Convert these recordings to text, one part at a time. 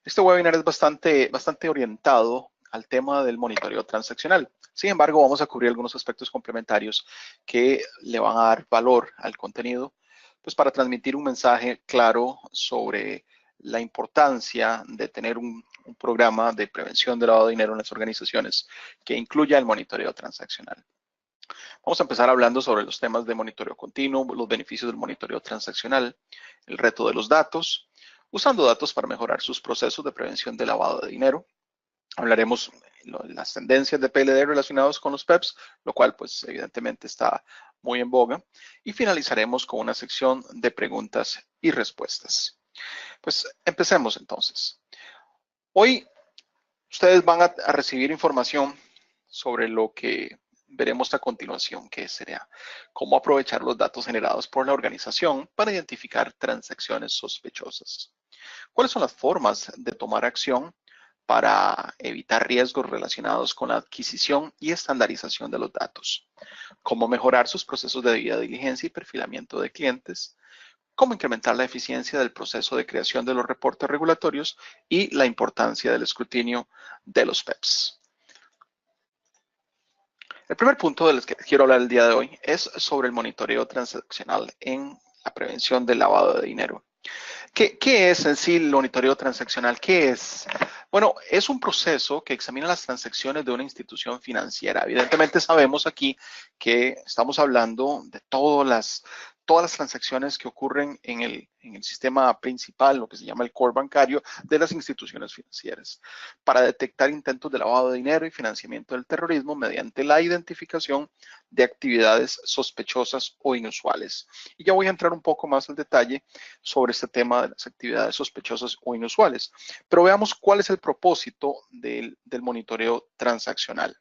Este webinar es bastante orientado al tema del monitoreo transaccional. Sin embargo, vamos a cubrir algunos aspectos complementarios que le van a dar valor al contenido, pues para transmitir un mensaje claro sobre la importancia de tener un programa de prevención de lavado de dinero en las organizaciones que incluya el monitoreo transaccional. Vamos a empezar hablando sobre los temas de monitoreo continuo, los beneficios del monitoreo transaccional, el reto de los datos, usando datos para mejorar sus procesos de prevención de lavado de dinero. Hablaremos de las tendencias de PLD relacionados con los PEPs, lo cual pues evidentemente está muy en boga. Y finalizaremos con una sección de preguntas y respuestas. Pues empecemos entonces. Hoy ustedes van a recibir información sobre lo que veremos a continuación, que sería cómo aprovechar los datos generados por la organización para identificar transacciones sospechosas. ¿Cuáles son las formas de tomar acción para evitar riesgos relacionados con la adquisición y estandarización de los datos? ¿Cómo mejorar sus procesos de debida diligencia y perfilamiento de clientes? ¿Cómo incrementar la eficiencia del proceso de creación de los reportes regulatorios y la importancia del escrutinio de los PEPs? El primer punto del que quiero hablar el día de hoy es sobre el monitoreo transaccional en la prevención del lavado de dinero. ¿Qué es en sí el monitoreo transaccional? ¿Qué es? Bueno, es un proceso que examina las transacciones de una institución financiera. Evidentemente sabemos aquí que estamos hablando de todas las transacciones que ocurren en el sistema principal, lo que se llama el core bancario de las instituciones financieras, para detectar intentos de lavado de dinero y financiamiento del terrorismo mediante la identificación de actividades sospechosas o inusuales. Y ya voy a entrar un poco más al detalle sobre este tema de las actividades sospechosas o inusuales. Pero veamos cuál es el propósito del monitoreo transaccional.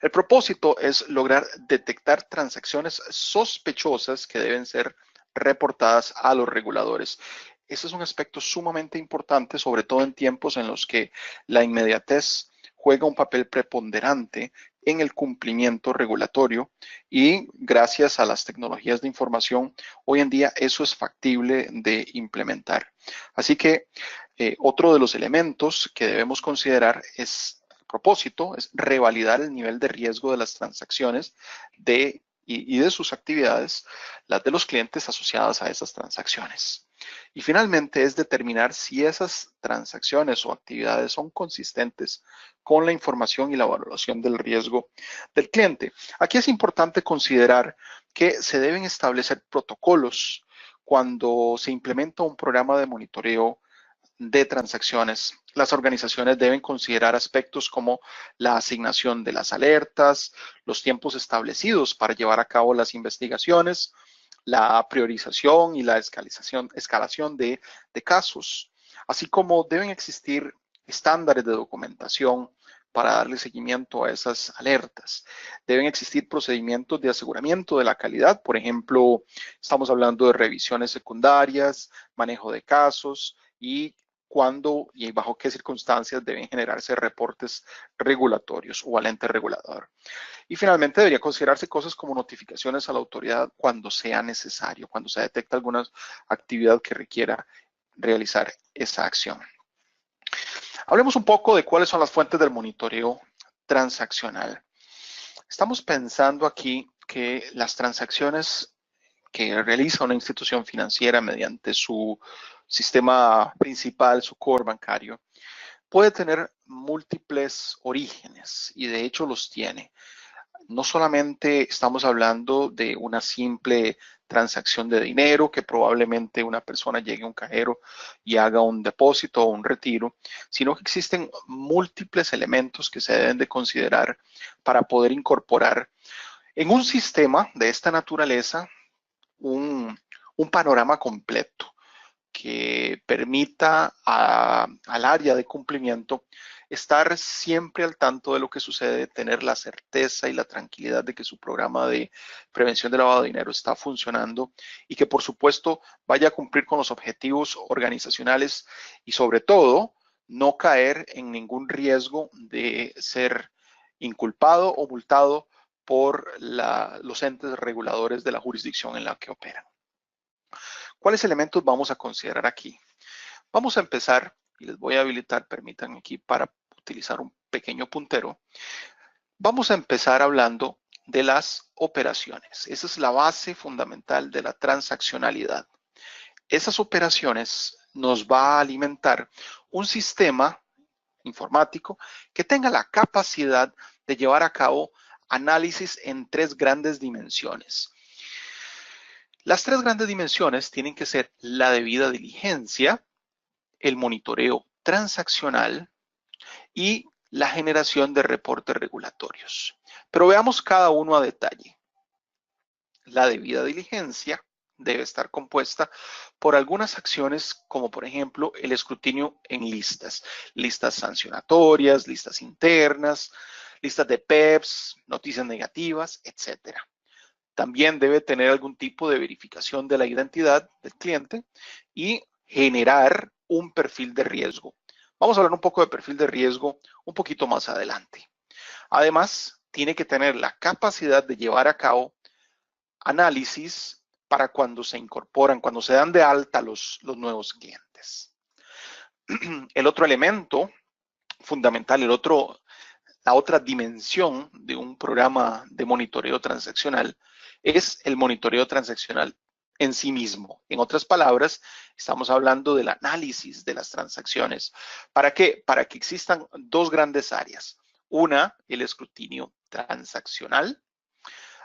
El propósito es lograr detectar transacciones sospechosas que deben ser reportadas a los reguladores. Ese es un aspecto sumamente importante, sobre todo en tiempos en los que la inmediatez juega un papel preponderante en el cumplimiento regulatorio y gracias a las tecnologías de información, hoy en día eso es factible de implementar. Así que otro de los elementos que debemos considerar es propósito es revalidar el nivel de riesgo de las transacciones y de sus actividades, las de los clientes asociadas a esas transacciones. Y finalmente es determinar si esas transacciones o actividades son consistentes con la información y la valoración del riesgo del cliente. Aquí es importante considerar que se deben establecer protocolos cuando se implementa un programa de monitoreo de transacciones. Las organizaciones deben considerar aspectos como la asignación de las alertas, los tiempos establecidos para llevar a cabo las investigaciones, la priorización y la escalación de casos, así como deben existir estándares de documentación para darle seguimiento a esas alertas. Deben existir procedimientos de aseguramiento de la calidad, por ejemplo, estamos hablando de revisiones secundarias, manejo de casos y cuándo y bajo qué circunstancias deben generarse reportes regulatorios o al ente regulador. Y finalmente debería considerarse cosas como notificaciones a la autoridad cuando sea necesario, cuando se detecta alguna actividad que requiera realizar esa acción. Hablemos un poco de cuáles son las fuentes del monitoreo transaccional. Estamos pensando aquí que las transacciones que realiza una institución financiera mediante su sistema principal, su core bancario, puede tener múltiples orígenes y de hecho los tiene. No solamente estamos hablando de una simple transacción de dinero, que probablemente una persona llegue a un cajero y haga un depósito o un retiro, sino que existen múltiples elementos que se deben de considerar para poder incorporar en un sistema de esta naturaleza un panorama completo que permita al área de cumplimiento estar siempre al tanto de lo que sucede, tener la certeza y la tranquilidad de que su programa de prevención de lavado de dinero está funcionando y que por supuesto vaya a cumplir con los objetivos organizacionales y sobre todo no caer en ningún riesgo de ser inculpado o multado por los entes reguladores de la jurisdicción en la que operan. ¿Cuáles elementos vamos a considerar aquí? Vamos a empezar y les voy a habilitar, permítanme aquí para utilizar un pequeño puntero, vamos a empezar hablando de las operaciones. Esa es la base fundamental de la transaccionalidad. Esas operaciones nos va a alimentar un sistema informático que tenga la capacidad de llevar a cabo análisis en 3 grandes dimensiones. Las 3 grandes dimensiones tienen que ser la debida diligencia, el monitoreo transaccional y la generación de reportes regulatorios. Pero veamos cada uno a detalle. La debida diligencia debe estar compuesta por algunas acciones como por ejemplo el escrutinio en listas, listas sancionatorias, listas internas, listas de PEPs, noticias negativas, etc. También debe tener algún tipo de verificación de la identidad del cliente y generar un perfil de riesgo. Vamos a hablar un poco de perfil de riesgo un poquito más adelante. Además, tiene que tener la capacidad de llevar a cabo análisis para cuando se incorporan, cuando se dan de alta los nuevos clientes. El otro elemento fundamental, la otra dimensión de un programa de monitoreo transaccional es el monitoreo transaccional en sí mismo. En otras palabras, estamos hablando del análisis de las transacciones. ¿Para qué? Para que existan 2 grandes áreas. Una, el escrutinio transaccional.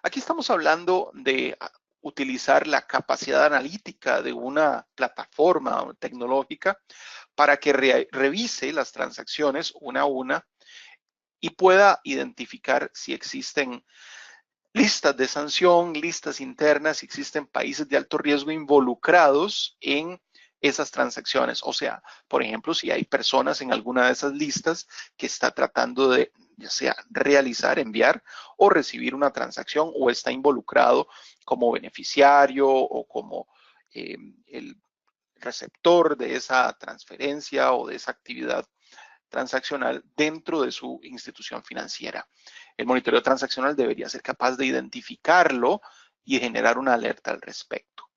Aquí estamos hablando de utilizar la capacidad analítica de una plataforma tecnológica para que revise las transacciones una a una y pueda identificar si existen listas de sanción, listas internas, si existen países de alto riesgo involucrados en esas transacciones. O sea, por ejemplo, si hay personas en alguna de esas listas que está tratando de, ya sea realizar, enviar o recibir una transacción o está involucrado como beneficiario o como el receptor de esa transferencia o de esa actividad transaccional dentro de su institución financiera. El monitoreo transaccional debería ser capaz de identificarlo y generar una alerta al respecto.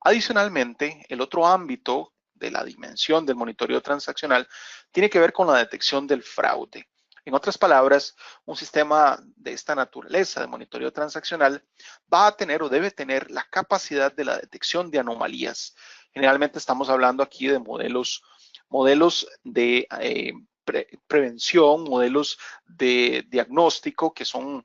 Adicionalmente, el otro ámbito de la dimensión del monitoreo transaccional tiene que ver con la detección del fraude. En otras palabras, un sistema de esta naturaleza de monitoreo transaccional va a tener o debe tener la capacidad de la detección de anomalías. Generalmente estamos hablando aquí de modelos de prevención, modelos de diagnóstico que son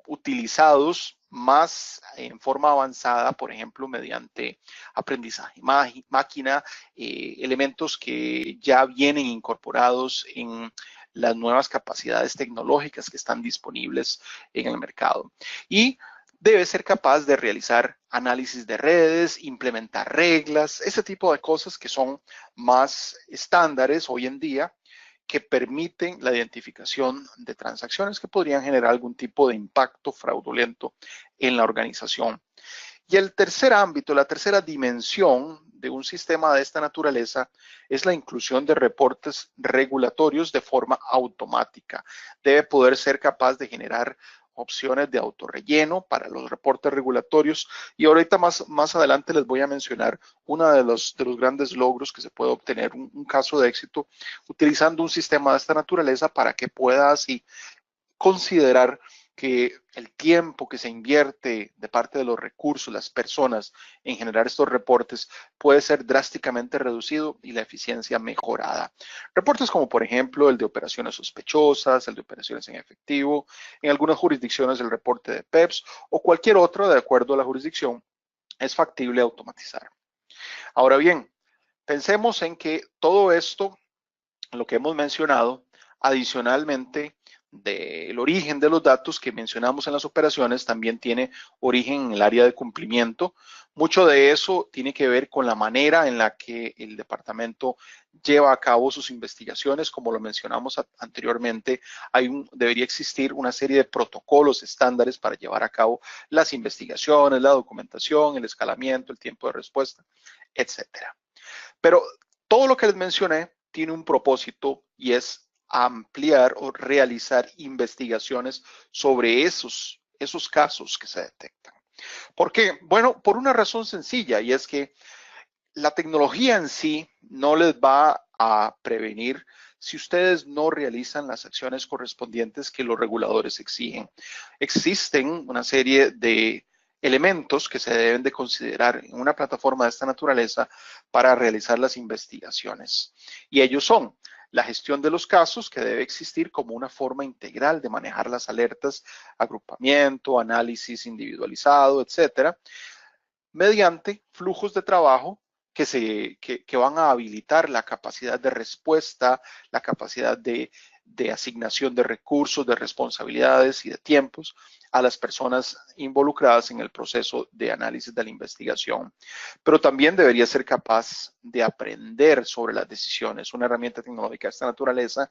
utilizados más en forma avanzada, por ejemplo, mediante aprendizaje máquina, elementos que ya vienen incorporados en las nuevas capacidades tecnológicas que están disponibles en el mercado. Y debe ser capaz de realizar análisis de redes, implementar reglas, ese tipo de cosas que son más estándares hoy en día, que permiten la identificación de transacciones que podrían generar algún tipo de impacto fraudulento en la organización. Y el tercer ámbito, la tercera dimensión de un sistema de esta naturaleza es la inclusión de reportes regulatorios de forma automática. Debe poder ser capaz de generar opciones de autorrelleno para los reportes regulatorios y ahorita más adelante les voy a mencionar uno de los grandes logros que se puede obtener, un caso de éxito utilizando un sistema de esta naturaleza para que pueda así considerar que el tiempo que se invierte de parte de los recursos, las personas, en generar estos reportes puede ser drásticamente reducido y la eficiencia mejorada. Reportes como por ejemplo el de operaciones sospechosas, el de operaciones en efectivo, en algunas jurisdicciones el reporte de PEPs o cualquier otro de acuerdo a la jurisdicción es factible automatizar. Ahora bien, pensemos en que todo esto, lo que hemos mencionado, adicionalmente del origen de los datos que mencionamos en las operaciones, también tiene origen en el área de cumplimiento. Mucho de eso tiene que ver con la manera en la que el departamento lleva a cabo sus investigaciones. Como lo mencionamos anteriormente, debería existir una serie de protocolos estándares para llevar a cabo las investigaciones, la documentación, el escalamiento, el tiempo de respuesta, etcétera. Pero todo lo que les mencioné tiene un propósito y es ampliar o realizar investigaciones sobre esos casos que se detectan. ¿Por qué? Bueno, por una razón sencilla y es que la tecnología en sí no les va a prevenir si ustedes no realizan las acciones correspondientes que los reguladores exigen. Existen una serie de elementos que se deben de considerar en una plataforma de esta naturaleza para realizar las investigaciones. Y ellos son la gestión de los casos, que debe existir como una forma integral de manejar las alertas, agrupamiento, análisis individualizado, etcétera, mediante flujos de trabajo que van a habilitar la capacidad de respuesta, la capacidad de asignación de recursos, de responsabilidades y de tiempos a las personas involucradas en el proceso de análisis de la investigación. Pero también debería ser capaz de aprender sobre las decisiones. Una herramienta tecnológica de esta naturaleza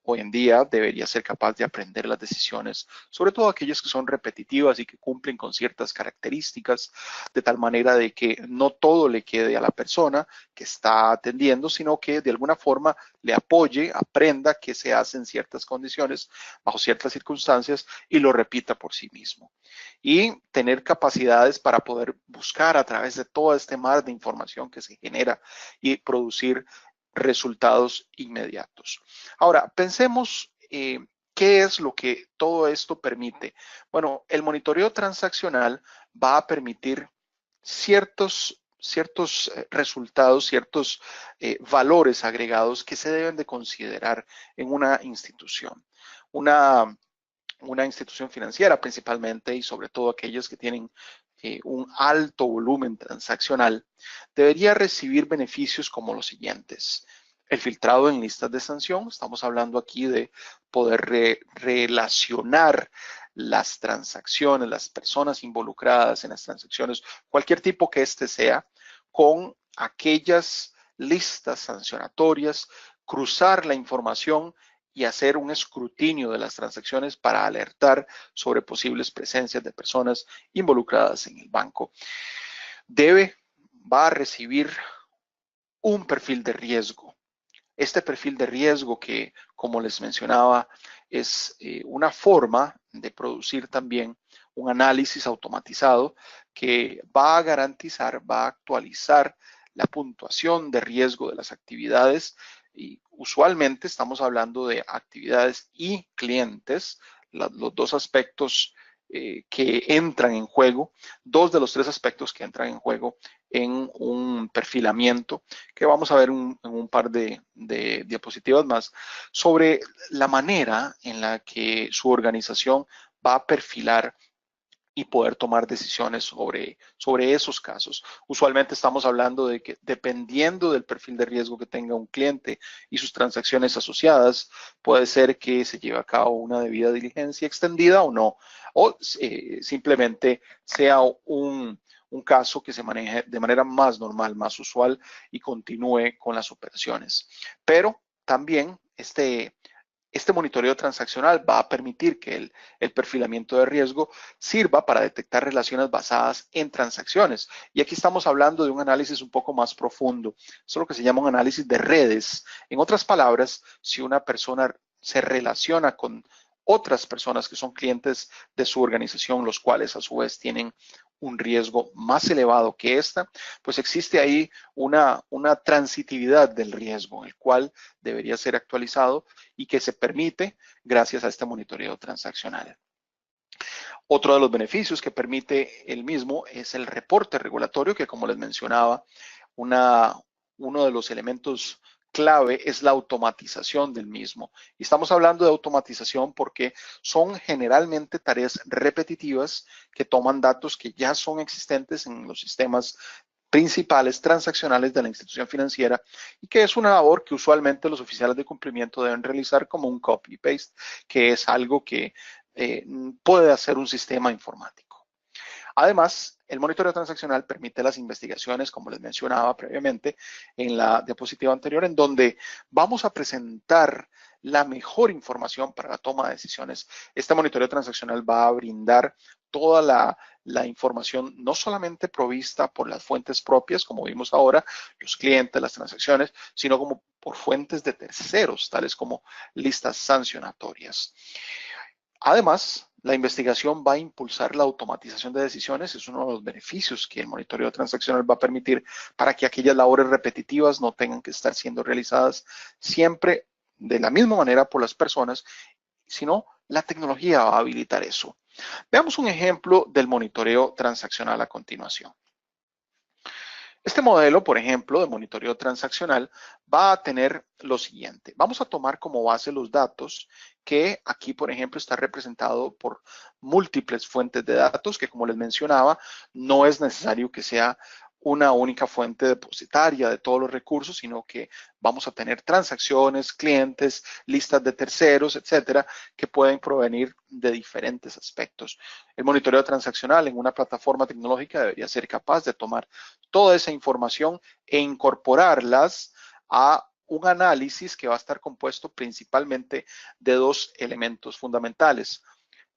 hoy en día debería ser capaz de aprender las decisiones, sobre todo aquellas que son repetitivas y que cumplen con ciertas características, de tal manera de que no todo le quede a la persona que está atendiendo, sino que de alguna forma le apoye, aprenda qué se hace en ciertas condiciones, bajo ciertas circunstancias, y lo repita por sí mismo. Y tener capacidades para poder buscar a través de todo este mar de información que se genera y producir resultados inmediatos. Ahora, pensemos qué es lo que todo esto permite. Bueno, el monitoreo transaccional va a permitir ciertos resultados, ciertos valores agregados que se deben de considerar en una institución. Una institución financiera principalmente, y sobre todo aquellas que tienen un alto volumen transaccional, debería recibir beneficios como los siguientes. El filtrado en listas de sanción. Estamos hablando aquí de poder relacionar las transacciones, las personas involucradas en las transacciones, cualquier tipo que éste sea, con aquellas listas sancionatorias, cruzar la información y hacer un escrutinio de las transacciones para alertar sobre posibles presencias de personas involucradas en el banco. Va a recibir un perfil de riesgo. Este perfil de riesgo que, como les mencionaba, es una forma de producir también un análisis automatizado que va a garantizar, va a actualizar la puntuación de riesgo de las actividades, y usualmente estamos hablando de actividades y clientes, los dos aspectos que entran en juego, dos de los tres aspectos que entran en juego en un perfilamiento que vamos a ver en un par de diapositivas más, sobre la manera en la que su organización va a perfilar y poder tomar decisiones sobre esos casos. Usualmente estamos hablando de que dependiendo del perfil de riesgo que tenga un cliente y sus transacciones asociadas, puede ser que se lleve a cabo una debida diligencia extendida o no, o simplemente sea un caso que se maneje de manera más normal, más usual, y continúe con las operaciones. Pero también este monitoreo transaccional va a permitir que el perfilamiento de riesgo sirva para detectar relaciones basadas en transacciones. Y aquí estamos hablando de un análisis un poco más profundo. Eso es lo que se llama un análisis de redes. En otras palabras, si una persona se relaciona con otras personas que son clientes de su organización, los cuales a su vez tienen un riesgo más elevado que esta, pues existe ahí una transitividad del riesgo, el cual debería ser actualizado y que se permite gracias a este monitoreo transaccional. Otro de los beneficios que permite el mismo es el reporte regulatorio, que como les mencionaba, uno de los elementos clave es la automatización del mismo. Y estamos hablando de automatización porque son generalmente tareas repetitivas que toman datos que ya son existentes en los sistemas principales transaccionales de la institución financiera, y que es una labor que usualmente los oficiales de cumplimiento deben realizar como un copy-paste, que es algo que puede hacer un sistema informático. Además, el monitoreo transaccional permite las investigaciones, como les mencionaba previamente en la diapositiva anterior, en donde vamos a presentar la mejor información para la toma de decisiones. Este monitoreo transaccional va a brindar toda la información, no solamente provista por las fuentes propias, como vimos ahora, los clientes, las transacciones, sino como por fuentes de terceros, tales como listas sancionatorias. Además, la investigación va a impulsar la automatización de decisiones. Es uno de los beneficios que el monitoreo transaccional va a permitir para que aquellas labores repetitivas no tengan que estar siendo realizadas siempre de la misma manera por las personas, sino la tecnología va a habilitar eso. Veamos un ejemplo del monitoreo transaccional a continuación. Este modelo, por ejemplo, de monitoreo transaccional va a tener lo siguiente. Vamos a tomar como base los datos que aquí, por ejemplo, está representado por múltiples fuentes de datos que, como les mencionaba, no es necesario que sea una única fuente depositaria de todos los recursos, sino que vamos a tener transacciones, clientes, listas de terceros, etcétera, que pueden provenir de diferentes aspectos. El monitoreo transaccional en una plataforma tecnológica debería ser capaz de tomar toda esa información e incorporarlas a un análisis que va a estar compuesto principalmente de dos elementos fundamentales.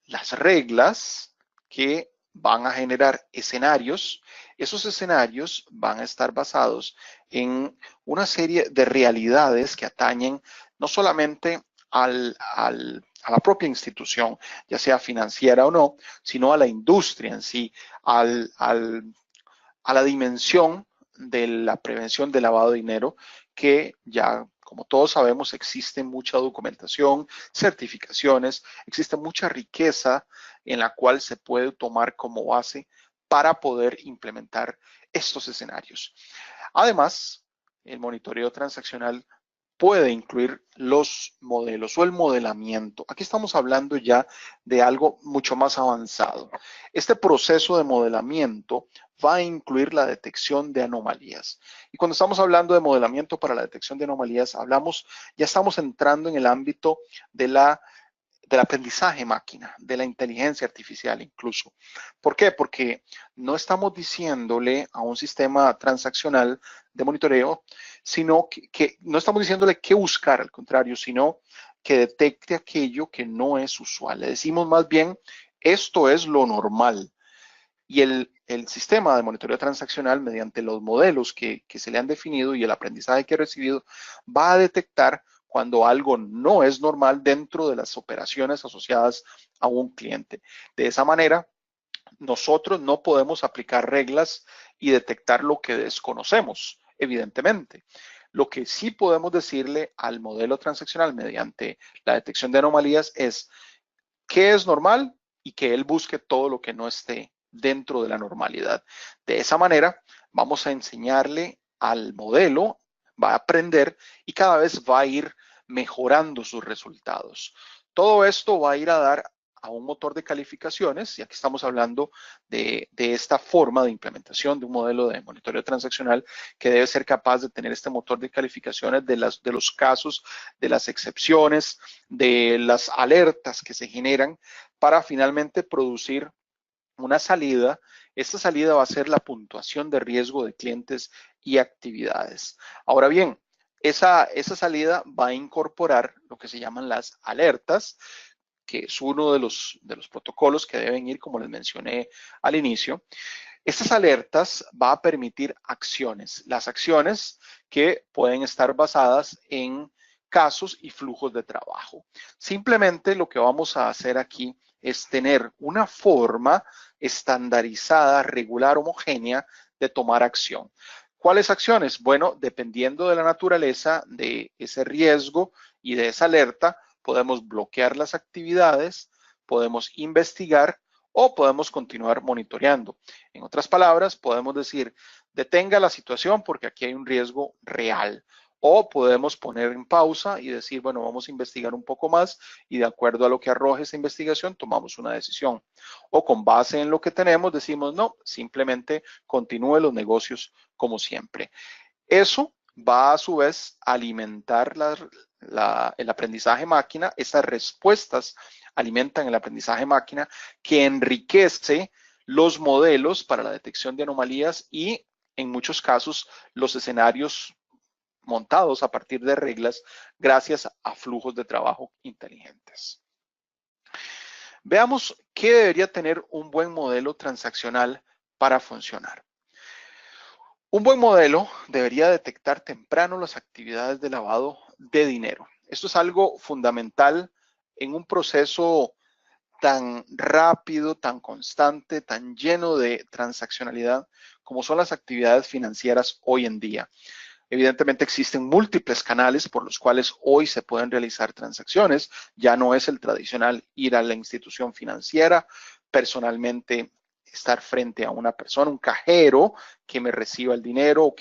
Las reglas que van a generar escenarios. Esos escenarios van a estar basados en una serie de realidades que atañen no solamente a la propia institución, ya sea financiera o no, sino a la industria en sí, a la dimensión de la prevención del lavado de dinero, que ya, como todos sabemos, existe mucha documentación, certificaciones, existe mucha riqueza en la cual se puede tomar como base para poder implementar estos escenarios. Además, el monitoreo transaccional puede incluir los modelos o el modelamiento. Aquí estamos hablando ya de algo mucho más avanzado. Este proceso de modelamiento va a incluir la detección de anomalías. Y cuando estamos hablando de modelamiento para la detección de anomalías, ya estamos entrando en el ámbito del aprendizaje máquina, de la inteligencia artificial incluso. ¿Por qué? Porque no estamos diciéndole a un sistema transaccional de monitoreo, sino que no estamos diciéndole qué buscar, al contrario, sino que detecte aquello que no es usual. Le decimos más bien, esto es lo normal. Y el sistema de monitoreo transaccional, mediante los modelos que se le han definido y el aprendizaje que ha recibido, va a detectar cuando algo no es normal dentro de las operaciones asociadas a un cliente. De esa manera, nosotros no podemos aplicar reglas y detectar lo que desconocemos, evidentemente. Lo que sí podemos decirle al modelo transaccional mediante la detección de anomalías es qué es normal y que él busque todo lo que no esté dentro de la normalidad. De esa manera, vamos a enseñarle al modelo, va a aprender y cada vez va a ir mejorando sus resultados. Todo esto va a ir a dar a un motor de calificaciones, y aquí estamos hablando de esta forma de implementación de un modelo de monitoreo transaccional que debe ser capaz de tener este motor de calificaciones de los casos, de las excepciones, de las alertas que se generan para finalmente producir una salida. Esta salida va a ser la puntuación de riesgo de clientes y actividades. Ahora bien, esa salida va a incorporar lo que se llaman las alertas, que es uno de los protocolos que deben ir, como les mencioné al inicio. Estas alertas va a permitir acciones, las acciones que pueden estar basadas en casos y flujos de trabajo. Simplemente lo que vamos a hacer aquí es tener una forma estandarizada, regular, homogénea de tomar acción. ¿Cuáles acciones? Bueno, dependiendo de la naturaleza de ese riesgo y de esa alerta, podemos bloquear las actividades, podemos investigar o podemos continuar monitoreando. En otras palabras, podemos decir, detenga la situación porque aquí hay un riesgo real. O podemos poner en pausa y decir, bueno, vamos a investigar un poco más y de acuerdo a lo que arroje esa investigación, tomamos una decisión. O con base en lo que tenemos, decimos, no, simplemente continúe los negocios como siempre. Eso va a su vez a alimentar el aprendizaje máquina. Estas respuestas alimentan el aprendizaje máquina que enriquece los modelos para la detección de anomalías y en muchos casos los escenarios montados a partir de reglas gracias a flujos de trabajo inteligentes. Veamos qué debería tener un buen modelo transaccional para funcionar. Un buen modelo debería detectar temprano las actividades de lavado de dinero. Esto es algo fundamental en un proceso tan rápido, tan constante, tan lleno de transaccionalidad como son las actividades financieras hoy en día. Evidentemente existen múltiples canales por los cuales hoy se pueden realizar transacciones. Ya no es el tradicional ir a la institución financiera, personalmente estar frente a una persona, un cajero que me reciba el dinero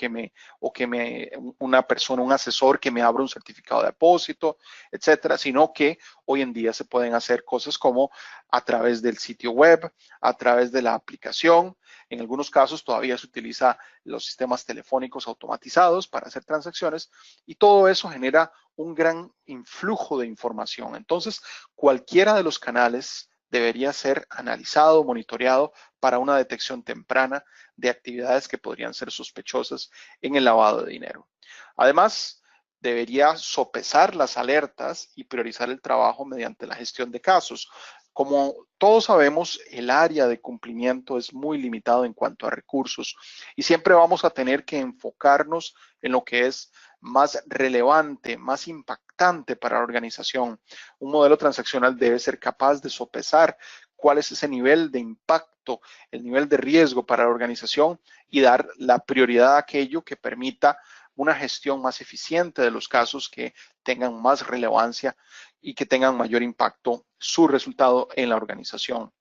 una persona, un asesor que me abra un certificado de depósito, etcétera, sino que hoy en día se pueden hacer cosas como a través del sitio web, a través de la aplicación. En algunos casos todavía se utiliza los sistemas telefónicos automatizados para hacer transacciones y todo eso genera un gran influjo de información. Entonces, cualquiera de los canales debería ser analizado, monitoreado para una detección temprana de actividades que podrían ser sospechosas en el lavado de dinero. Además, debería sopesar las alertas y priorizar el trabajo mediante la gestión de casos. Como todos sabemos, el área de cumplimiento es muy limitado en cuanto a recursos y siempre vamos a tener que enfocarnos en lo que es más relevante, más impactante para la organización. Un modelo transaccional debe ser capaz de sopesar cuál es ese nivel de impacto, el nivel de riesgo para la organización y dar la prioridad a aquello que permita una gestión más eficiente de los casos que tengan más relevancia y que tengan mayor impacto su resultado en la organización.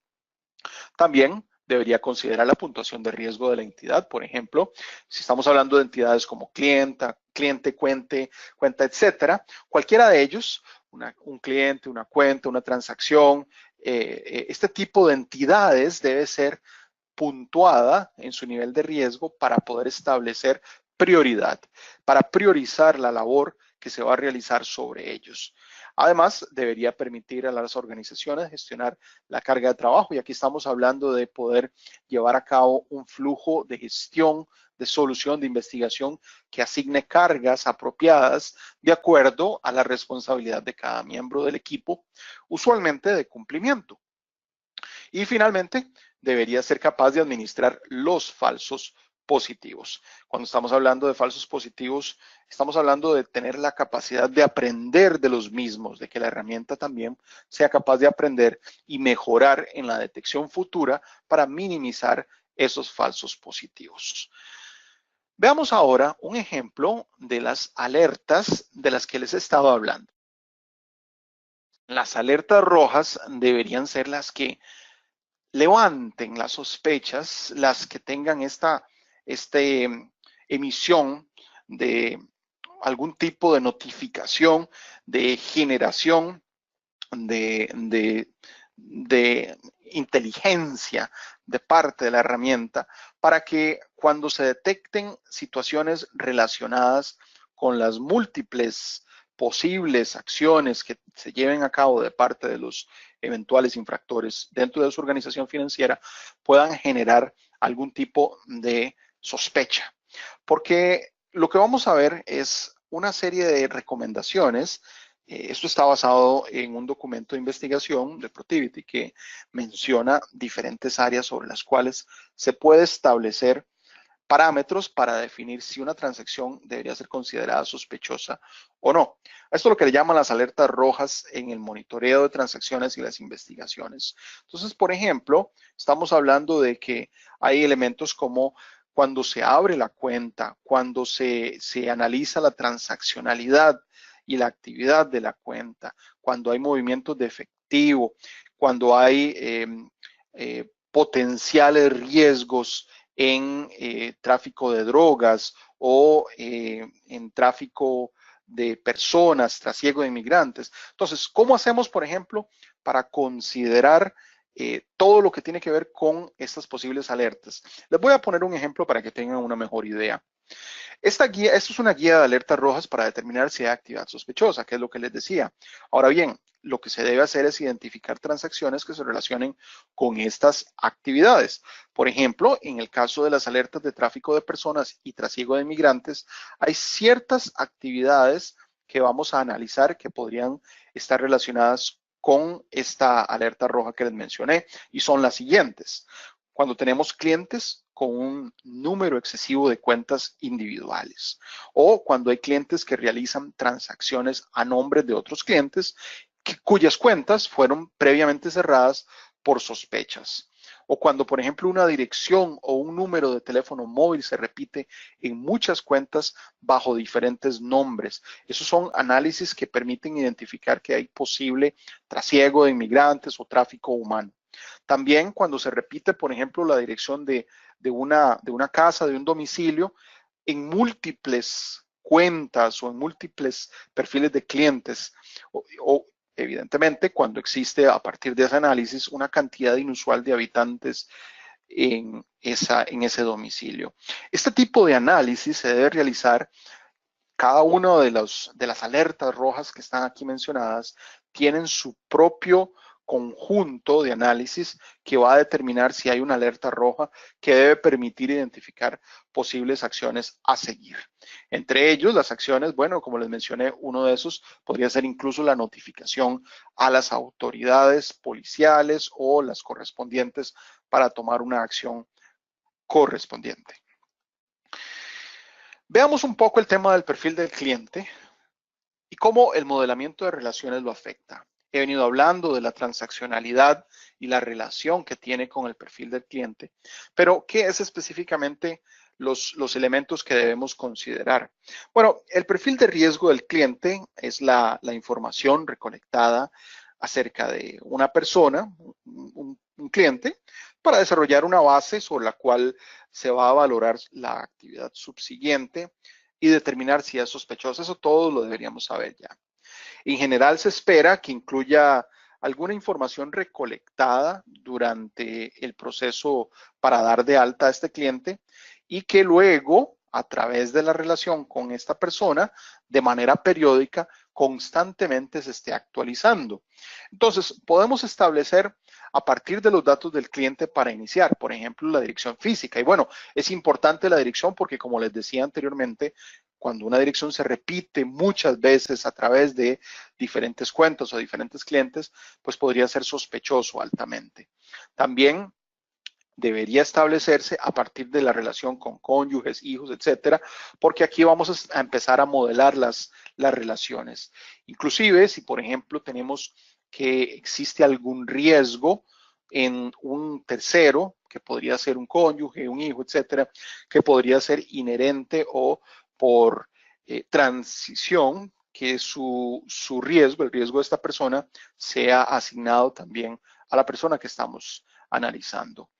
También debería considerar la puntuación de riesgo de la entidad. Por ejemplo, si estamos hablando de entidades como cliente, cuenta, etcétera, cualquiera de ellos, un cliente, una cuenta, una transacción, este tipo de entidades debe ser puntuada en su nivel de riesgo para poder establecer prioridad, para priorizar la labor que se va a realizar sobre ellos. Además, debería permitir a las organizaciones gestionar la carga de trabajo y aquí estamos hablando de poder llevar a cabo un flujo de gestión, de solución, de investigación que asigne cargas apropiadas de acuerdo a la responsabilidad de cada miembro del equipo, usualmente de cumplimiento. Y finalmente, debería ser capaz de administrar los falsos positivos. Cuando estamos hablando de falsos positivos, estamos hablando de tener la capacidad de aprender de los mismos, de que la herramienta también sea capaz de aprender y mejorar en la detección futura para minimizar esos falsos positivos. Veamos ahora un ejemplo de las alertas de las que les he estado hablando. Las alertas rojas deberían ser las que levanten las sospechas, las que tengan esta emisión de algún tipo de notificación, de generación de inteligencia de parte de la herramienta para que cuando se detecten situaciones relacionadas con las múltiples posibles acciones que se lleven a cabo de parte de los eventuales infractores dentro de su organización financiera puedan generar algún tipo de sospecha. Porque lo que vamos a ver es una serie de recomendaciones. Esto está basado en un documento de investigación de Protiviti que menciona diferentes áreas sobre las cuales se puede establecer parámetros para definir si una transacción debería ser considerada sospechosa o no. Esto es lo que le llaman las alertas rojas en el monitoreo de transacciones y las investigaciones. Entonces, por ejemplo, estamos hablando de que hay elementos como cuando se abre la cuenta, cuando se analiza la transaccionalidad y la actividad de la cuenta, cuando hay movimientos de efectivo, cuando hay potenciales riesgos en tráfico de drogas o en tráfico de personas, trasiego de inmigrantes. Entonces, ¿cómo hacemos, por ejemplo, para considerar todo lo que tiene que ver con estas posibles alertas? Les voy a poner un ejemplo para que tengan una mejor idea. Esto es una guía de alertas rojas para determinar si hay actividad sospechosa, que es lo que les decía. Ahora bien, lo que se debe hacer es identificar transacciones que se relacionen con estas actividades. Por ejemplo, en el caso de las alertas de tráfico de personas y trasiego de inmigrantes, hay ciertas actividades que vamos a analizar que podrían estar relacionadas con esta alerta roja que les mencioné y son las siguientes. Cuando tenemos clientes con un número excesivo de cuentas individuales o cuando hay clientes que realizan transacciones a nombre de otros clientes cuyas cuentas fueron previamente cerradas por sospechas. O cuando, por ejemplo, una dirección o un número de teléfono móvil se repite en muchas cuentas bajo diferentes nombres. Esos son análisis que permiten identificar que hay posible trasiego de inmigrantes o tráfico humano. También cuando se repite, por ejemplo, la dirección de una casa, de un domicilio, en múltiples cuentas o en múltiples perfiles de clientes o evidentemente cuando existe a partir de ese análisis una cantidad inusual de habitantes en ese domicilio. Este tipo de análisis se debe realizar. Cada una de las alertas rojas que están aquí mencionadas tienen su propio conjunto de análisis que va a determinar si hay una alerta roja que debe permitir identificar posibles acciones a seguir. Entre ellos, las acciones, bueno, como les mencioné, uno de esos podría ser incluso la notificación a las autoridades policiales o las correspondientes para tomar una acción correspondiente. Veamos un poco el tema del perfil del cliente y cómo el modelamiento de relaciones lo afecta. He venido hablando de la transaccionalidad y la relación que tiene con el perfil del cliente, pero ¿qué es específicamente los elementos que debemos considerar? Bueno, el perfil de riesgo del cliente es la información recolectada acerca de una persona, un cliente, para desarrollar una base sobre la cual se va a valorar la actividad subsiguiente y determinar si es sospechoso. Eso todos lo deberíamos saber ya. En general se espera que incluya alguna información recolectada durante el proceso para dar de alta a este cliente y que luego, a través de la relación con esta persona, de manera periódica, constantemente se esté actualizando. Entonces, podemos establecer a partir de los datos del cliente para iniciar, por ejemplo, la dirección física. Y bueno, es importante la dirección porque, como les decía anteriormente, cuando una dirección se repite muchas veces a través de diferentes cuentas o diferentes clientes, pues podría ser sospechoso altamente. También debería establecerse a partir de la relación con cónyuges, hijos, etcétera, porque aquí vamos a empezar a modelar las relaciones. Inclusive, si por ejemplo tenemos que existe algún riesgo en un tercero, que podría ser un cónyuge, un hijo, etcétera, que podría ser inherente o por transición, que su riesgo, el riesgo de esta persona, sea asignado también a la persona que estamos analizando,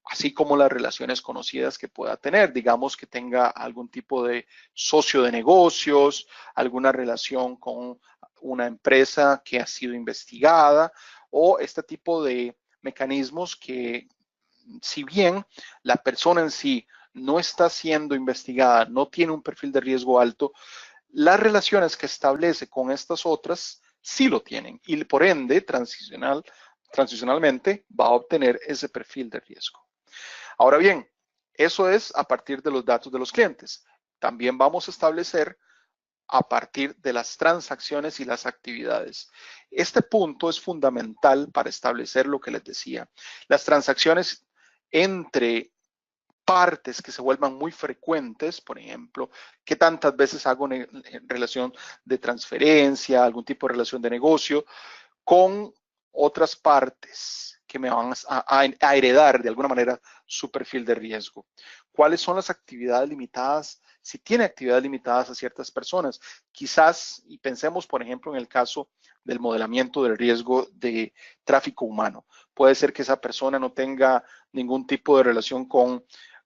así como las relaciones conocidas que pueda tener, digamos que tenga algún tipo de socio de negocios, alguna relación con una empresa que ha sido investigada o este tipo de mecanismos que, si bien la persona en sí no está siendo investigada, no tiene un perfil de riesgo alto, las relaciones que establece con estas otras sí lo tienen y por ende transicionalmente va a obtener ese perfil de riesgo. Ahora bien, eso es a partir de los datos de los clientes. También vamos a establecer a partir de las transacciones y las actividades. Este punto es fundamental para establecer lo que les decía. Las transacciones entre partes que se vuelvan muy frecuentes, por ejemplo, qué tantas veces hago en relación de transferencia, algún tipo de relación de negocio, con otras partes que me van a heredar de alguna manera su perfil de riesgo. ¿Cuáles son las actividades limitadas? Si tiene actividades limitadas a ciertas personas, quizás, y pensemos por ejemplo en el caso del modelamiento del riesgo de tráfico humano. Puede ser que esa persona no tenga ningún tipo de relación con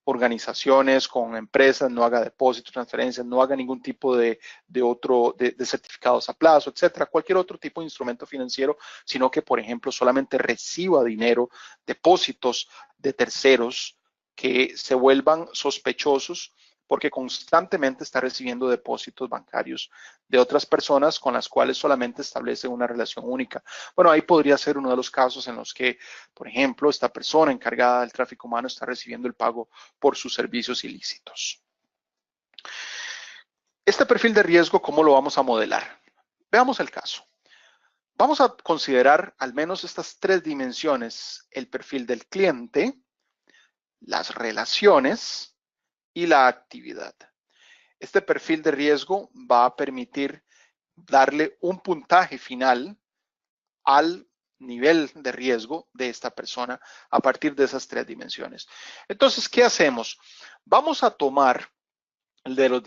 organizaciones, con empresas, no haga depósitos, transferencias, no haga ningún tipo de certificados a plazo, etcétera, cualquier otro tipo de instrumento financiero, sino que, por ejemplo, solamente reciba dinero, depósitos de terceros que se vuelvan sospechosos porque constantemente está recibiendo depósitos bancarios de otras personas con las cuales solamente establece una relación única. Bueno, ahí podría ser uno de los casos en los que, por ejemplo, esta persona encargada del tráfico humano está recibiendo el pago por sus servicios ilícitos. Este perfil de riesgo, ¿cómo lo vamos a modelar? Veamos el caso. Vamos a considerar al menos estas tres dimensiones: el perfil del cliente, las relaciones y la actividad. Este perfil de riesgo va a permitir darle un puntaje final al nivel de riesgo de esta persona a partir de esas 3 dimensiones. Entonces, ¿qué hacemos? Vamos a tomar de las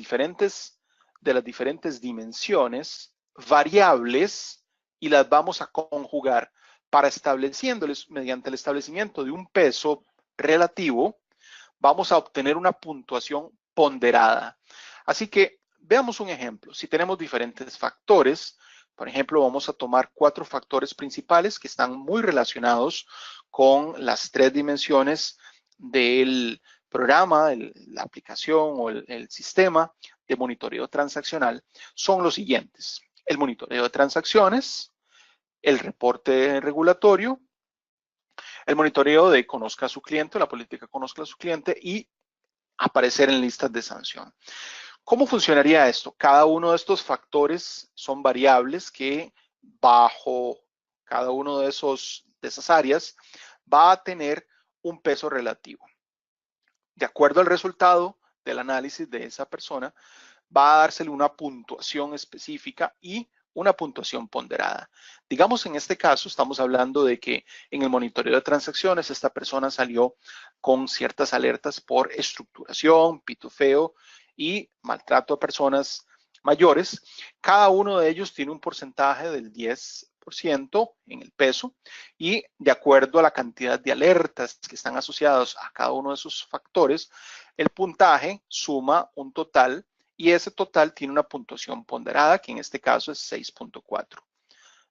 diferentes dimensiones, variables, y las vamos a conjugar para estableciéndoles, mediante el establecimiento de un peso relativo, vamos a obtener una puntuación ponderada. Así que veamos un ejemplo. Si tenemos diferentes factores, por ejemplo, vamos a tomar 4 factores principales que están muy relacionados con las 3 dimensiones del programa, la aplicación o el sistema de monitoreo transaccional. Son los siguientes: el monitoreo de transacciones, el reporte regulatorio, el monitoreo de conozca a su cliente, la política conozca a su cliente, y aparecer en listas de sanción. ¿Cómo funcionaría esto? Cada uno de estos factores son variables que bajo cada uno de esas áreas va a tener un peso relativo. De acuerdo al resultado del análisis de esa persona, va a dársele una puntuación específica y una puntuación ponderada. Digamos, en este caso estamos hablando de que en el monitoreo de transacciones esta persona salió con ciertas alertas por estructuración, pitufeo y maltrato a personas mayores. Cada uno de ellos tiene un porcentaje del 10% en el peso, y de acuerdo a la cantidad de alertas que están asociados a cada uno de esos factores, el puntaje suma un total, y ese total tiene una puntuación ponderada, que en este caso es 6.4.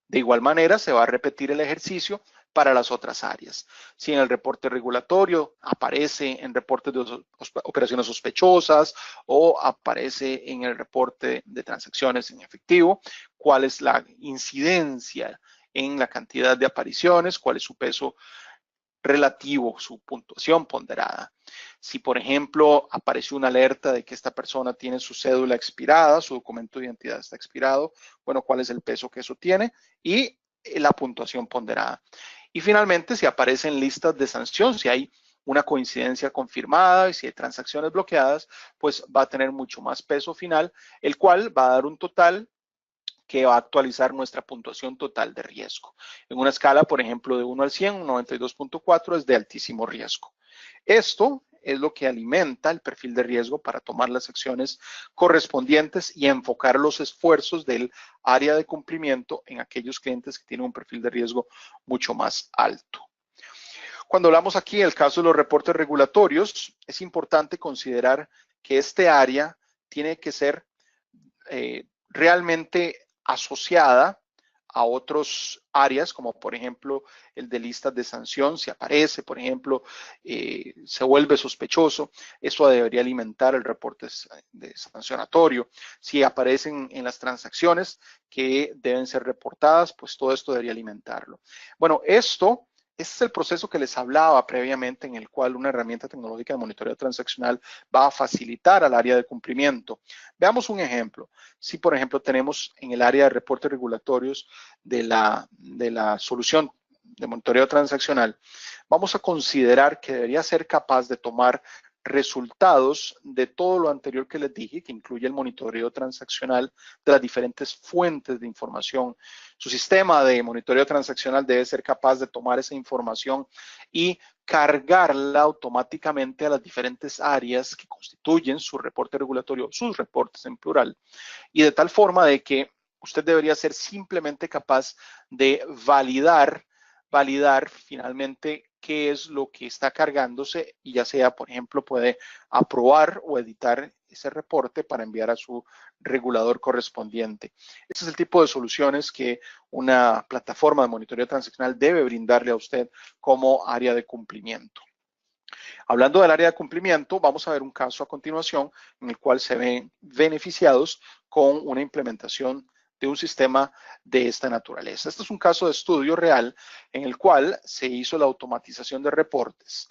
De igual manera, se va a repetir el ejercicio para las otras áreas. Si en el reporte regulatorio aparece en reportes de operaciones sospechosas o aparece en el reporte de transacciones en efectivo, cuál es la incidencia en la cantidad de apariciones, cuál es su peso relativo, su puntuación ponderada. Si, por ejemplo, apareció una alerta de que esta persona tiene su cédula expirada, su documento de identidad está expirado, bueno, ¿cuál es el peso que eso tiene? Y la puntuación ponderada. Y finalmente, si aparecen listas de sanción, si hay una coincidencia confirmada y si hay transacciones bloqueadas, pues va a tener mucho más peso final, el cual va a dar un total que va a actualizar nuestra puntuación total de riesgo. En una escala, por ejemplo, de 1 al 100, un 92.4 es de altísimo riesgo. Esto es lo que alimenta el perfil de riesgo para tomar las acciones correspondientes y enfocar los esfuerzos del área de cumplimiento en aquellos clientes que tienen un perfil de riesgo mucho más alto. Cuando hablamos aquí del caso de los reportes regulatorios, es importante considerar que este área tiene que ser realmente asociada a otras áreas, como por ejemplo el de listas de sanción. Si aparece, por ejemplo, se vuelve sospechoso, eso debería alimentar el reporte de sancionatorio. Si aparecen en las transacciones que deben ser reportadas, pues todo esto debería alimentarlo. Bueno, este es el proceso que les hablaba previamente, en el cual una herramienta tecnológica de monitoreo transaccional va a facilitar al área de cumplimiento. Veamos un ejemplo. Si, por ejemplo, tenemos en el área de reportes regulatorios de la solución de monitoreo transaccional, vamos a considerar que debería ser capaz de tomar resultados de todo lo anterior que les dije, que incluye el monitoreo transaccional de las diferentes fuentes de información. Su sistema de monitoreo transaccional debe ser capaz de tomar esa información y cargarla automáticamente a las diferentes áreas que constituyen su reporte regulatorio, sus reportes en plural, y de tal forma de que usted debería ser simplemente capaz de validar finalmente qué es lo que está cargándose, y ya sea, por ejemplo, puede aprobar o editar ese reporte para enviar a su regulador correspondiente. Este es el tipo de soluciones que una plataforma de monitoreo transaccional debe brindarle a usted como área de cumplimiento. Hablando del área de cumplimiento, vamos a ver un caso a continuación en el cual se ven beneficiados con una implementación de un sistema de esta naturaleza. Este es un caso de estudio real en el cual se hizo la automatización de reportes.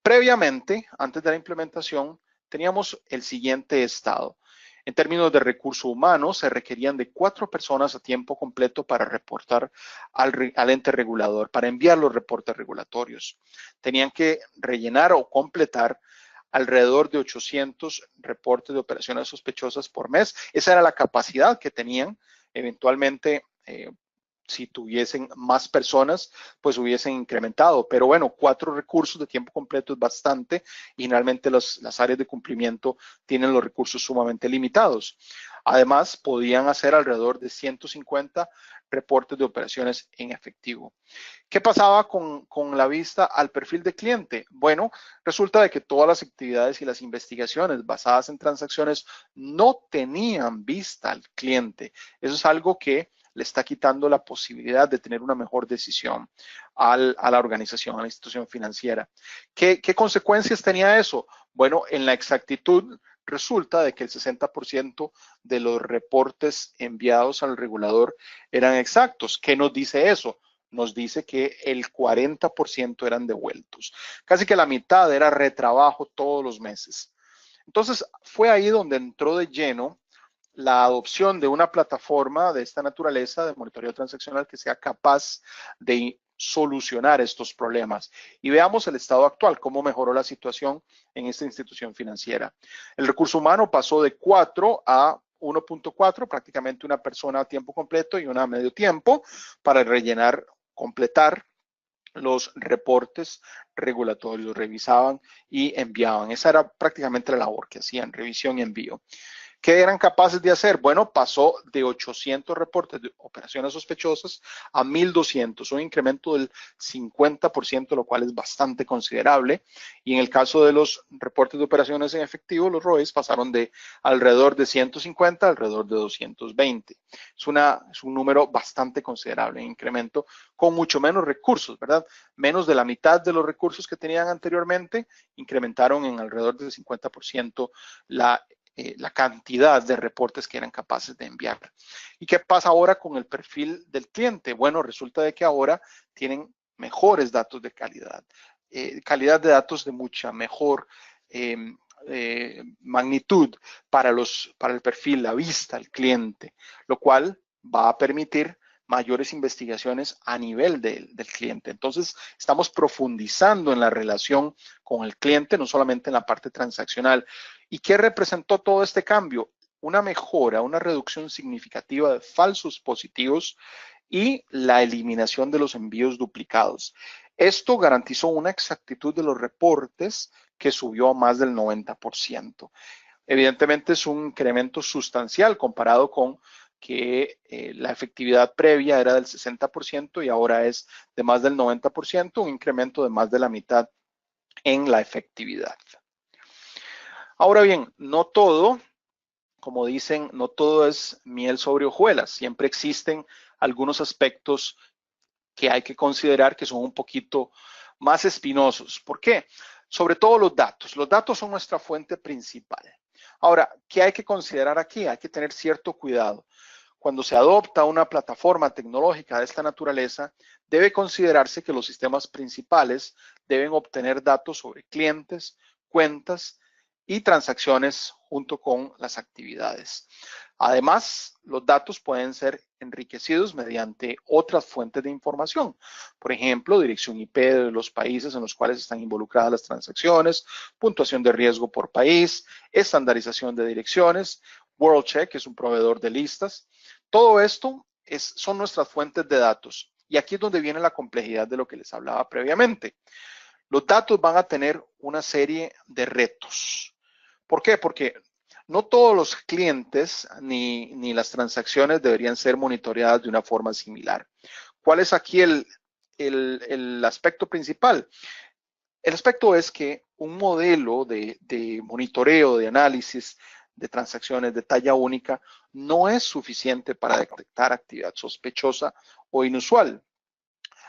Previamente, antes de la implementación, teníamos el siguiente estado. En términos de recurso humano, se requerían de 4 personas a tiempo completo para reportar al ente regulador, para enviar los reportes regulatorios. Tenían que rellenar o completar alrededor de 800 reportes de operaciones sospechosas por mes. Esa era la capacidad que tenían. Eventualmente si tuviesen más personas, pues hubiesen incrementado. Pero bueno, 4 recursos de tiempo completo es bastante y generalmente las áreas de cumplimiento tienen los recursos sumamente limitados. Además, podían hacer alrededor de 150 reportes de operaciones en efectivo. ¿Qué pasaba con la vista al perfil de cliente? Bueno, resulta de que todas las actividades y las investigaciones basadas en transacciones no tenían vista al cliente. Eso es algo que le está quitando la posibilidad de tener una mejor decisión a la organización, a la institución financiera. ¿Qué consecuencias tenía eso? Bueno, en la exactitud resulta de que el 60% de los reportes enviados al regulador eran exactos. ¿Qué nos dice eso? Nos dice que el 40% eran devueltos. Casi que la mitad era retrabajo todos los meses. Entonces, fue ahí donde entró de lleno la adopción de una plataforma de esta naturaleza de monitoreo transaccional que sea capaz de solucionar estos problemas. Y veamos el estado actual, cómo mejoró la situación en esta institución financiera. El recurso humano pasó de 4 a 1.4, prácticamente una persona a tiempo completo y una a medio tiempo para rellenar, completar los reportes regulatorios, revisaban y enviaban. Esa era prácticamente la labor que hacían, revisión y envío. ¿Qué eran capaces de hacer? Bueno, pasó de 800 reportes de operaciones sospechosas a 1.200, un incremento del 50%, lo cual es bastante considerable. Y en el caso de los reportes de operaciones en efectivo, los ROEs pasaron de alrededor de 150 a alrededor de 220. Es un número bastante considerable, un incremento con mucho menos recursos, ¿verdad? Menos de la mitad de los recursos que tenían anteriormente, incrementaron en alrededor del 50% la cantidad de reportes que eran capaces de enviar. ¿Y qué pasa ahora con el perfil del cliente? Bueno, resulta de que ahora tienen mejores datos de calidad de datos de mucha mejor magnitud para el perfil, la vista, el cliente, lo cual va a permitir mayores investigaciones a nivel del cliente. Entonces, estamos profundizando en la relación con el cliente, no solamente en la parte transaccional. ¿Y qué representó todo este cambio? Una mejora, una reducción significativa de falsos positivos y la eliminación de los envíos duplicados. Esto garantizó una exactitud de los reportes que subió a más del 90%. Evidentemente es un incremento sustancial comparado con que la efectividad previa era del 60% y ahora es de más del 90%, un incremento de más de la mitad en la efectividad. Ahora bien, no todo, como dicen, no todo es miel sobre hojuelas. Siempre existen algunos aspectos que hay que considerar que son un poquito más espinosos. ¿Por qué? Sobre todo los datos. Los datos son nuestra fuente principal. Ahora, ¿qué hay que considerar aquí? Hay que tener cierto cuidado. Cuando se adopta una plataforma tecnológica de esta naturaleza, debe considerarse que los sistemas principales deben obtener datos sobre clientes, cuentas y transacciones junto con las actividades. Además, los datos pueden ser enriquecidos mediante otras fuentes de información. Por ejemplo, dirección IP de los países en los cuales están involucradas las transacciones, puntuación de riesgo por país, estandarización de direcciones, WorldCheck, que es un proveedor de listas. Todo esto son nuestras fuentes de datos. Y aquí es donde viene la complejidad de lo que les hablaba previamente. Los datos van a tener una serie de retos. ¿Por qué? Porque no todos los clientes ni las transacciones deberían ser monitoreadas de una forma similar. ¿Cuál es aquí el aspecto principal? El aspecto es que un modelo de monitoreo, de análisis de transacciones de talla única no es suficiente para detectar actividad sospechosa o inusual.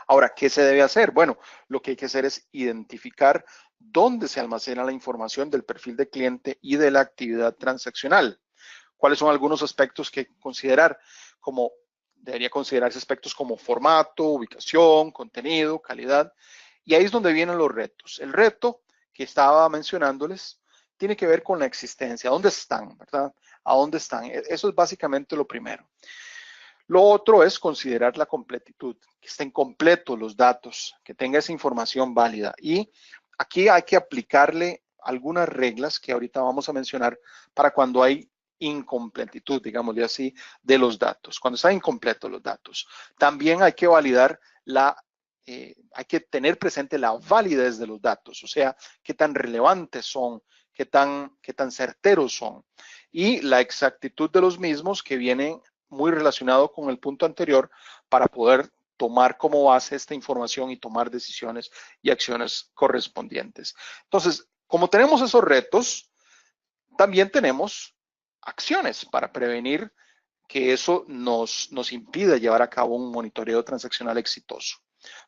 Ahora, ¿qué se debe hacer? Bueno, lo que hay que hacer es identificar dónde se almacena la información del perfil de cliente y de la actividad transaccional. ¿Cuáles son algunos aspectos que considerar? Debería considerarse aspectos como formato, ubicación, contenido, calidad. Y ahí es donde vienen los retos. El reto que estaba mencionándoles tiene que ver con la existencia. ¿Dónde están? ¿Verdad? ¿A dónde están? Eso es básicamente lo primero. Lo otro es considerar la completitud, que estén completos los datos, que tenga esa información válida. Y aquí hay que aplicarle algunas reglas que ahorita vamos a mencionar para cuando hay incompletitud, digámosle así, de los datos, cuando están incompletos los datos. También hay que validar hay que tener presente la validez de los datos, o sea, qué tan relevantes son, qué tan certeros son, y la exactitud de los mismos, que viene muy relacionado con el punto anterior, para poder tomar como base esta información y tomar decisiones y acciones correspondientes. Entonces, como tenemos esos retos, también tenemos acciones para prevenir que eso nos impida llevar a cabo un monitoreo transaccional exitoso.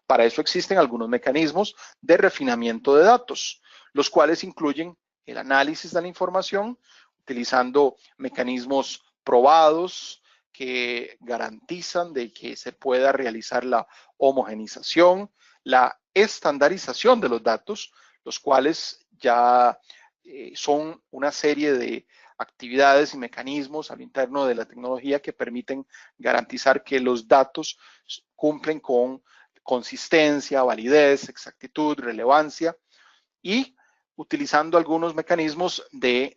Para eso existen algunos mecanismos de refinamiento de datos, los cuales incluyen el análisis de la información, utilizando mecanismos probados que garantizan de que se pueda realizar la homogenización, la estandarización de los datos, los cuales ya son una serie de actividades y mecanismos al interno de la tecnología que permiten garantizar que los datos cumplen con consistencia, validez, exactitud, relevancia, y utilizando algunos mecanismos de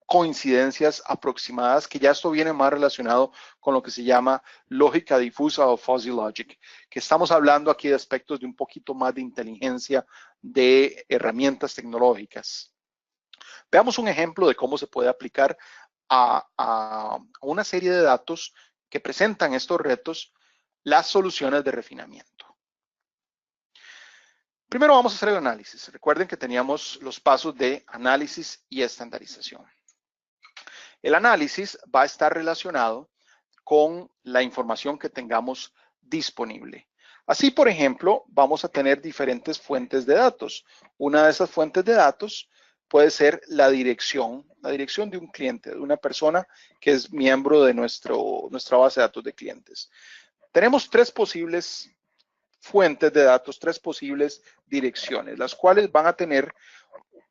coincidencias aproximadas, que ya esto viene más relacionado con lo que se llama lógica difusa o fuzzy logic, que estamos hablando aquí de aspectos de un poquito más de inteligencia de herramientas tecnológicas. Veamos un ejemplo de cómo se puede aplicar a una serie de datos que presentan estos retos las soluciones de refinamiento. Primero vamos a hacer el análisis. Recuerden que teníamos los pasos de análisis y estandarización. El análisis va a estar relacionado con la información que tengamos disponible. Así, por ejemplo, vamos a tener diferentes fuentes de datos. Una de esas fuentes de datos puede ser la dirección de un cliente, de una persona que es miembro de nuestra base de datos de clientes. Tenemos tres posibles fuentes de datos, tres posibles direcciones, las cuales van a tener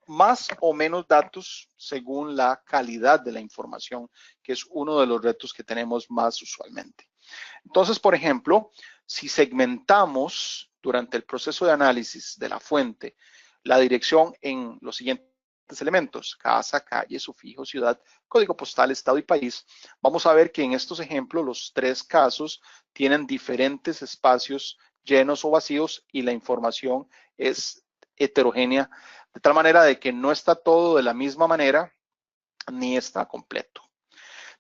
más o menos datos según la calidad de la información, que es uno de los retos que tenemos más usualmente. Entonces, por ejemplo, si segmentamos durante el proceso de análisis de la fuente la dirección en los siguientes elementos: casa, calle, sufijo, ciudad, código postal, estado y país, vamos a ver que en estos ejemplos los tres casos tienen diferentes espacios llenos o vacíos y la información es heterogénea, de tal manera de que no está todo de la misma manera ni está completo.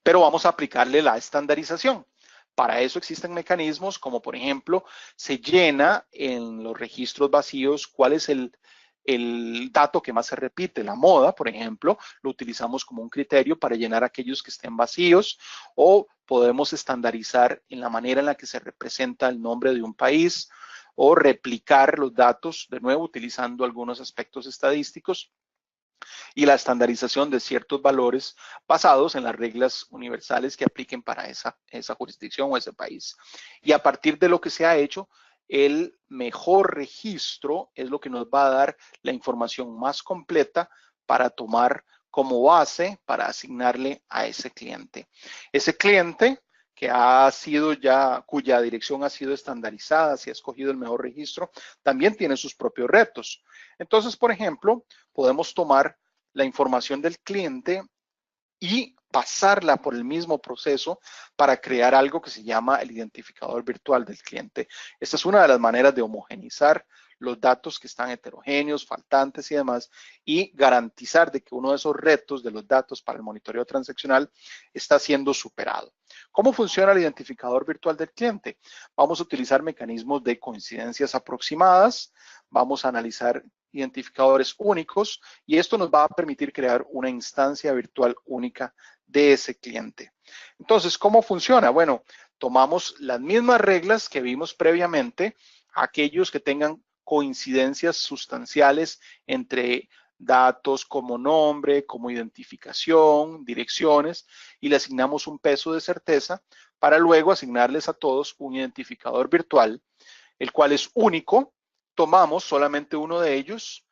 Pero vamos a aplicarle la estandarización. Para eso existen mecanismos como, por ejemplo, se llena en los registros vacíos cuál es el dato que más se repite. La moda, por ejemplo, lo utilizamos como un criterio para llenar aquellos que estén vacíos, o podemos estandarizar en la manera en la que se representa el nombre de un país, o replicar los datos, de nuevo, utilizando algunos aspectos estadísticos y la estandarización de ciertos valores basados en las reglas universales que apliquen para esa jurisdicción o ese país. Y a partir de lo que se ha hecho, el mejor registro es lo que nos va a dar la información más completa para tomar como base para asignarle a ese cliente. Ese cliente que cuya dirección ha sido estandarizada, si ha escogido el mejor registro, también tiene sus propios retos. Entonces, por ejemplo, podemos tomar la información del cliente y pasarla por el mismo proceso para crear algo que se llama el identificador virtual del cliente. Esta es una de las maneras de homogenizar los datos que están heterogéneos, faltantes y demás, y garantizar de que uno de esos retos de los datos para el monitoreo transaccional está siendo superado. ¿Cómo funciona el identificador virtual del cliente? Vamos a utilizar mecanismos de coincidencias aproximadas, vamos a analizar identificadores únicos, y esto nos va a permitir crear una instancia virtual única de ese cliente. Entonces, ¿cómo funciona? Bueno, tomamos las mismas reglas que vimos previamente, aquellos que tengan coincidencias sustanciales entre datos como nombre, como identificación, direcciones, y le asignamos un peso de certeza para luego asignarles a todos un identificador virtual, el cual es único. Tomamos solamente uno de ellos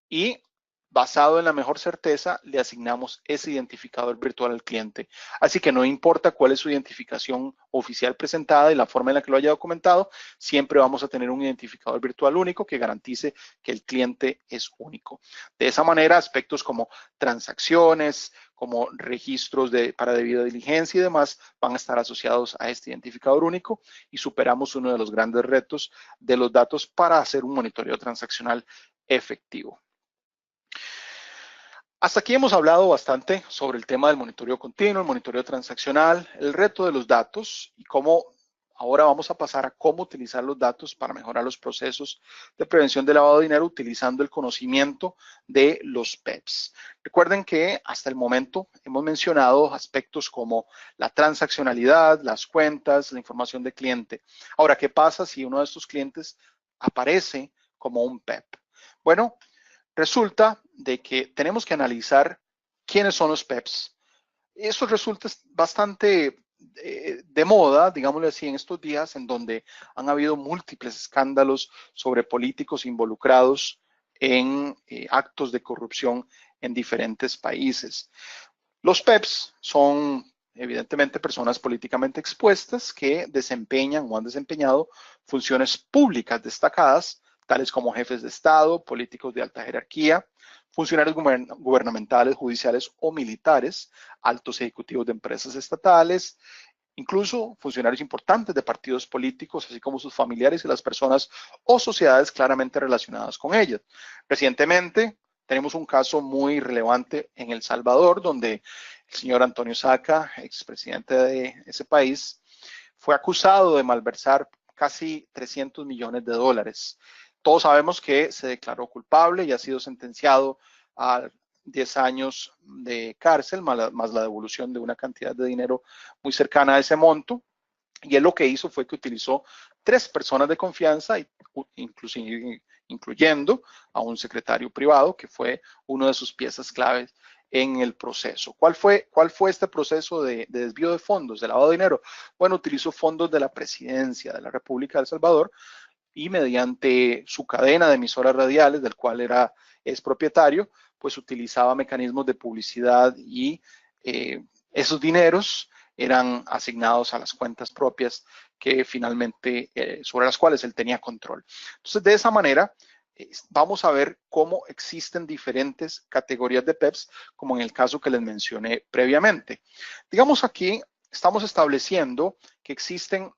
y, basado en la mejor certeza, le asignamos ese identificador virtual al cliente. Así que no importa cuál es su identificación oficial presentada y la forma en la que lo haya documentado, siempre vamos a tener un identificador virtual único que garantice que el cliente es único. De esa manera, aspectos como transacciones, como registros para debida diligencia y demás, van a estar asociados a este identificador único y superamos uno de los grandes retos de los datos para hacer un monitoreo transaccional efectivo. Hasta aquí hemos hablado bastante sobre el tema del monitoreo continuo, el monitoreo transaccional, el reto de los datos y cómo ahora vamos a pasar a cómo utilizar los datos para mejorar los procesos de prevención de lavado de dinero utilizando el conocimiento de los PEPs. Recuerden que hasta el momento hemos mencionado aspectos como la transaccionalidad, las cuentas, la información de cliente. Ahora, ¿qué pasa si uno de estos clientes aparece como un PEP? Bueno, resulta de que tenemos que analizar quiénes son los PEPs. Eso resulta bastante de moda, digámoslo así, en estos días en donde han habido múltiples escándalos sobre políticos involucrados en actos de corrupción en diferentes países. Los PEPs son evidentemente personas políticamente expuestas que desempeñan o han desempeñado funciones públicas destacadas, tales como jefes de Estado, políticos de alta jerarquía, funcionarios gubernamentales, judiciales o militares, altos ejecutivos de empresas estatales, incluso funcionarios importantes de partidos políticos, así como sus familiares y las personas o sociedades claramente relacionadas con ellas. Recientemente tenemos un caso muy relevante en El Salvador, donde el señor Antonio Saca, expresidente de ese país, fue acusado de malversar casi 300 millones de dólares. Todos sabemos que se declaró culpable y ha sido sentenciado a 10 años de cárcel, más la devolución de una cantidad de dinero muy cercana a ese monto. Y él lo que hizo fue que utilizó 3 personas de confianza, incluyendo a un secretario privado, que fue una de sus piezas claves en el proceso. ¿Cuál fue este proceso de desvío de fondos, de lavado de dinero? Bueno, utilizó fondos de la presidencia de la República de El Salvador y mediante su cadena de emisoras radiales, del cual es propietario, pues utilizaba mecanismos de publicidad y esos dineros eran asignados a las cuentas propias que finalmente, sobre las cuales él tenía control. Entonces, de esa manera, vamos a ver cómo existen diferentes categorías de PEPs, como en el caso que les mencioné previamente. Digamos aquí, estamos estableciendo que existen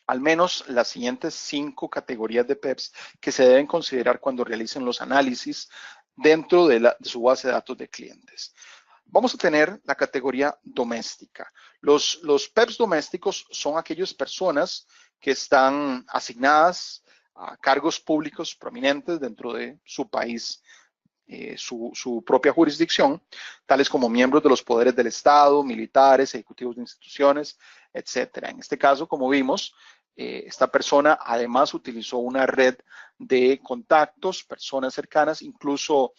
al menos las siguientes 5 categorías de PEPs que se deben considerar cuando realicen los análisis dentro de su base de datos de clientes. Vamos a tener la categoría doméstica. Los PEPs domésticos son aquellas personas que están asignadas a cargos públicos prominentes dentro de su país, su propia jurisdicción, tales como miembros de los poderes del Estado, militares, ejecutivos de instituciones, etcétera. En este caso, como vimos, esta persona además utilizó una red de contactos, personas cercanas, incluso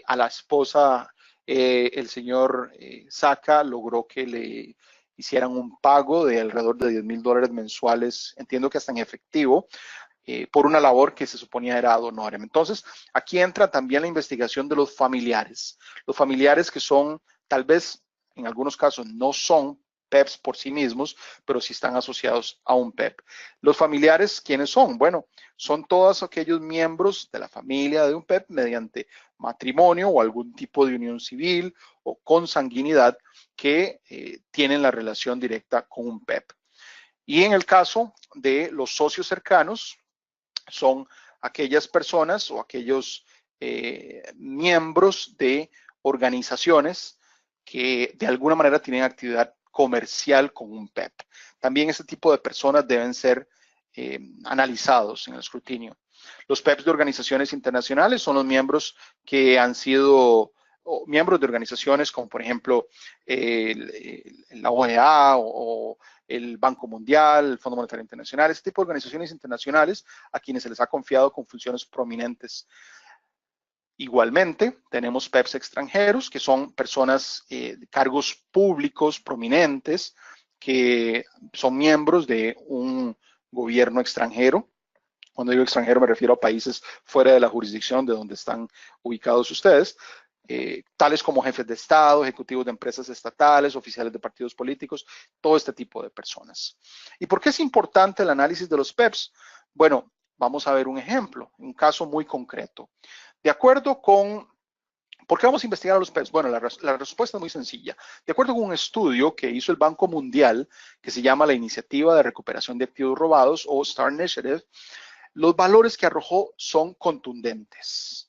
a la esposa, el señor Saca logró que le hicieran un pago de alrededor de $10,000 mensuales, entiendo que hasta en efectivo, por una labor que se suponía era ad honorem. Entonces, aquí entra también la investigación de los familiares que son, tal vez, en algunos casos, no son PEPs por sí mismos, pero sí están asociados a un PEP. Los familiares, ¿quiénes son? Bueno, son todos aquellos miembros de la familia de un PEP mediante matrimonio o algún tipo de unión civil o consanguinidad que tienen la relación directa con un PEP. Y en el caso de los socios cercanos, son aquellas personas o aquellos miembros de organizaciones que de alguna manera tienen actividad comercial con un PEP. También este tipo de personas deben ser analizados en el escrutinio. Los PEPs de organizaciones internacionales son los miembros que han sido miembros de organizaciones como por ejemplo la OEA o el Banco Mundial, el Fondo Monetario Internacional, este tipo de organizaciones internacionales a quienes se les ha confiado con funciones prominentes. Igualmente, tenemos PEPs extranjeros, que son personas de cargos públicos prominentes, que son miembros de un gobierno extranjero. Cuando digo extranjero me refiero a países fuera de la jurisdicción de donde están ubicados ustedes. Tales como jefes de Estado, ejecutivos de empresas estatales, oficiales de partidos políticos, todo este tipo de personas. ¿Y por qué es importante el análisis de los PEPs? Bueno, vamos a ver un ejemplo, un caso muy concreto. De acuerdo con ¿Por qué vamos a investigar a los PEPs? Bueno, la respuesta es muy sencilla. De acuerdo con un estudio que hizo el Banco Mundial, que se llama la Iniciativa de Recuperación de Activos Robados o STAR Initiative, los valores que arrojó son contundentes.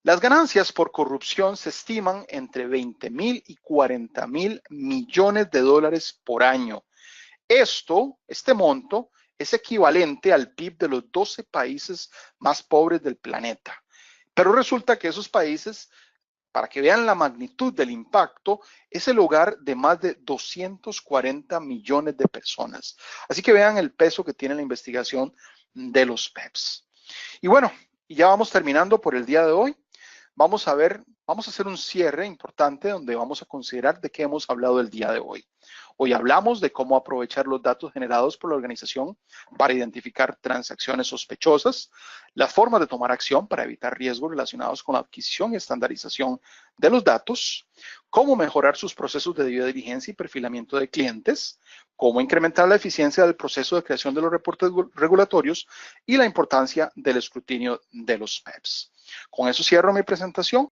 Las ganancias por corrupción se estiman entre 20.000 y 40.000 millones de dólares por año. Este monto es equivalente al PIB de los 12 países más pobres del planeta. Pero resulta que esos países, para que vean la magnitud del impacto, es el hogar de más de 240 millones de personas. Así que vean el peso que tiene la investigación de los PEPs. Y bueno, ya vamos terminando por el día de hoy. Vamos a hacer un cierre importante donde vamos a considerar de qué hemos hablado el día de hoy. Hoy hablamos de cómo aprovechar los datos generados por la organización para identificar transacciones sospechosas, las formas de tomar acción para evitar riesgos relacionados con la adquisición y estandarización de los datos, cómo mejorar sus procesos de debida diligencia y perfilamiento de clientes, cómo incrementar la eficiencia del proceso de creación de los reportes regulatorios y la importancia del escrutinio de los PEPs. Con eso cierro mi presentación.